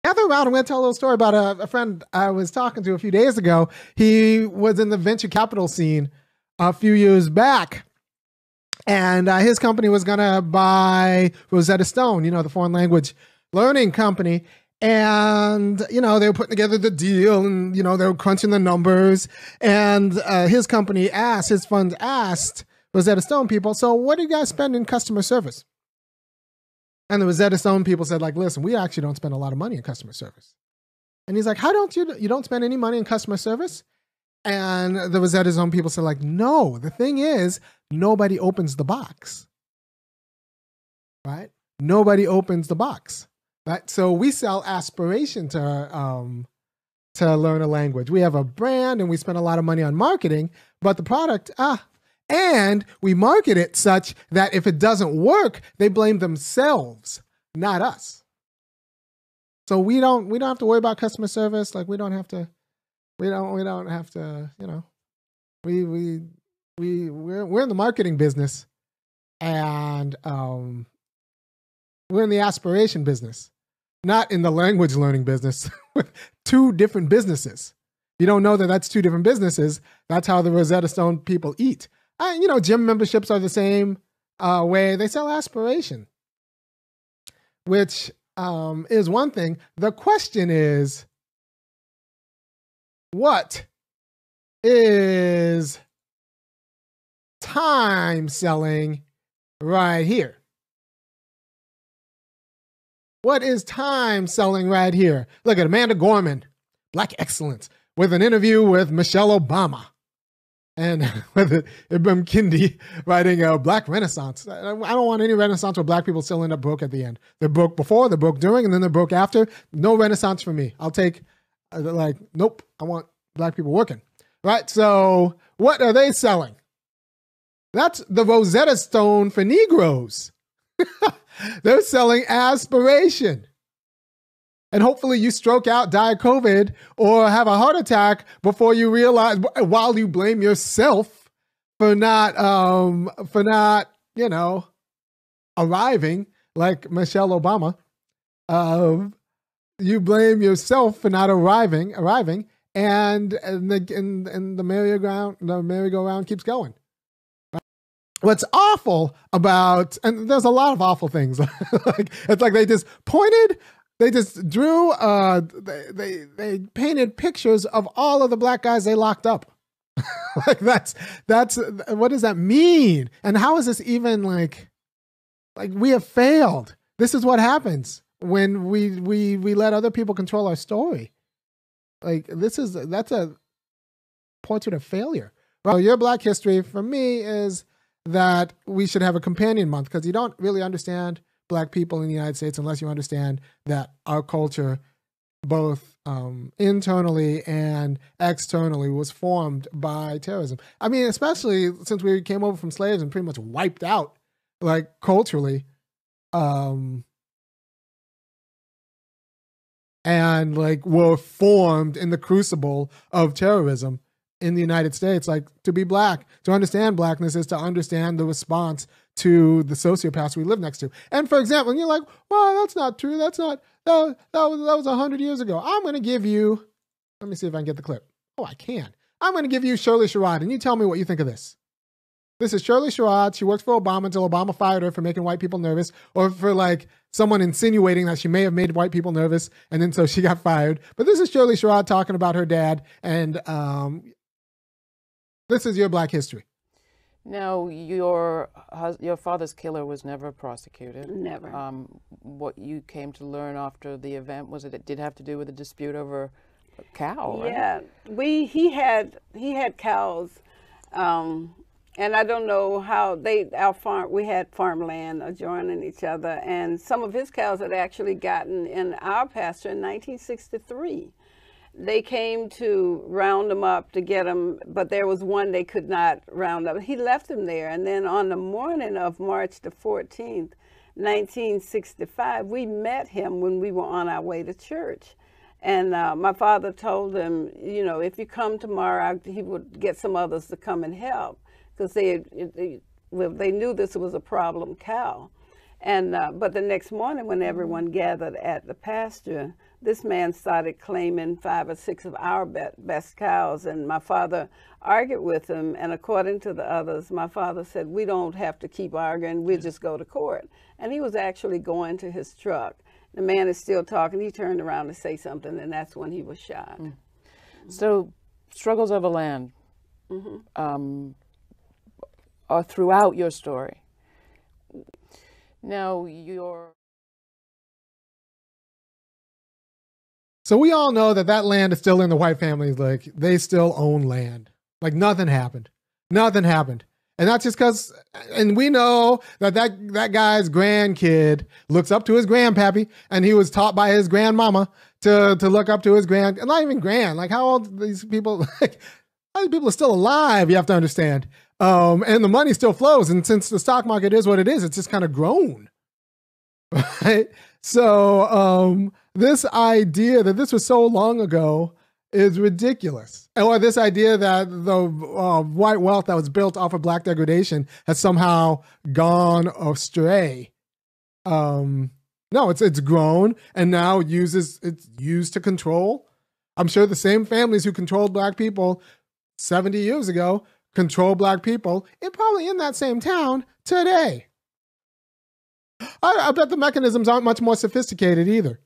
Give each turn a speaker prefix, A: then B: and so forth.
A: Gather around. I'm going to tell a little story about a friend I was talking to a few days ago. He was in the venture capital scene a few years back. And his company was going to buy Rosetta Stone, the foreign language learning company. And, they were putting together the deal and, they were crunching the numbers. And his fund asked Rosetta Stone people, so what do you guys spend in customer service? And the Rosetta Stone people said, listen, we actually don't spend a lot of money in customer service. And he's like, how don't you don't spend any money in customer service? And the Rosetta Stone people said, no, the thing is, nobody opens the box, right? Nobody opens the box, right? So we sell aspiration to learn a language. We have a brand and we spend a lot of money on marketing, but the product, and we market it such that if it doesn't work, they blame themselves, not us. So we don't have to worry about customer service. We don't have to, we're in the marketing business, and we're in the aspiration business, not in the language learning business with two different businesses. You don't know that that's two different businesses. That's how the Rosetta Stone people eat. Gym memberships are the same way. They sell aspiration, which is one thing. The question is, what is time selling right here? What is time selling right here? Look at Amanda Gorman, Black Excellence, with an interview with Michelle Obama. And with Ibram Kendi writing a Black Renaissance. I don't want any Renaissance where Black people still end up broke at the end. They're broke before, they're broke during, and then they're broke after. No Renaissance for me. I'll take, nope, I want Black people working. Right? So what are they selling? That's the Rosetta Stone for Negroes. They're selling aspiration. And hopefully you stroke out, die of COVID, or have a heart attack before you realize, while you blame yourself for not, arriving like Michelle Obama. You blame yourself for not arriving, and the merry-go-round keeps going. What's awful about, and there's a lot of awful things. It's like they just pointed. They just drew, they painted pictures of all of the Black guys they locked up. That's, what does that mean? And how is this even like we have failed? This is what happens when we let other people control our story. That's a portrait of failure. Well, your Black history for me is that we should have a companion month, because you don't really understand Black people in the United States unless you understand that our culture, both internally and externally, was formed by terrorism. I mean, especially since we came over from slaves and pretty much wiped out, culturally, and were formed in the crucible of terrorism in the United States. To be Black, to understand Blackness, is to understand the response to the sociopaths we live next to. And for example, and you're like, well, that's not true. That was 100 years ago. I'm going to give you, let me see if I can get the clip. Oh, I can. I'm going to give you Shirley Sherrod, and you tell me what you think of this. This is Shirley Sherrod. She worked for Obama until Obama fired her for making white people nervous, or for someone insinuating that she may have made white people nervous, and then so she got fired. But this is Shirley Sherrod talking about her dad, and this is your Black history.
B: No, your father's killer was never prosecuted.
C: Never.
B: What you came to learn after the event was that it did have to do with a dispute over a cow, right?
C: Yeah, he had cows, and I don't know how we had farmland adjoining each other, and some of his cows had actually gotten in our pasture in 1963. They came to round them up to get them, but there was one they could not round up. He left them there. And then on the morning of March the 14th, 1965, we met him when we were on our way to church. And my father told him, if you come tomorrow, he would get some others to come and help, because they knew this was a problem cow. And but the next morning, when everyone gathered at the pasture, this man started claiming 5 or 6 of our best cows, and my father argued with him, and according to the others, my father said, we don't have to keep arguing, we'll just go to court. And he was actually going to his truck. The man is still talking. He turned around to say something, and that's when he was shot.
B: So struggles over land are throughout your story. Now,
A: So we all know that that land is still in the white family's, like, they still own land. Like, nothing happened. Nothing happened. And that's just because, and we know that guy's grandkid looks up to his grandpappy, and he was taught by his grandmama to look up to his and not even like, how old are these people? Like, how many people are still alive, you have to understand. And the money still flows. And since the stock market is what it is, it's just kind of grown. Right? So this idea that this was so long ago is ridiculous. Or this idea that the white wealth that was built off of black degradation has somehow gone astray. No, it's grown and now it's used to control. I'm sure the same families who controlled black people 70 years ago control black people probably in that same town today. I bet the mechanisms aren't much more sophisticated either.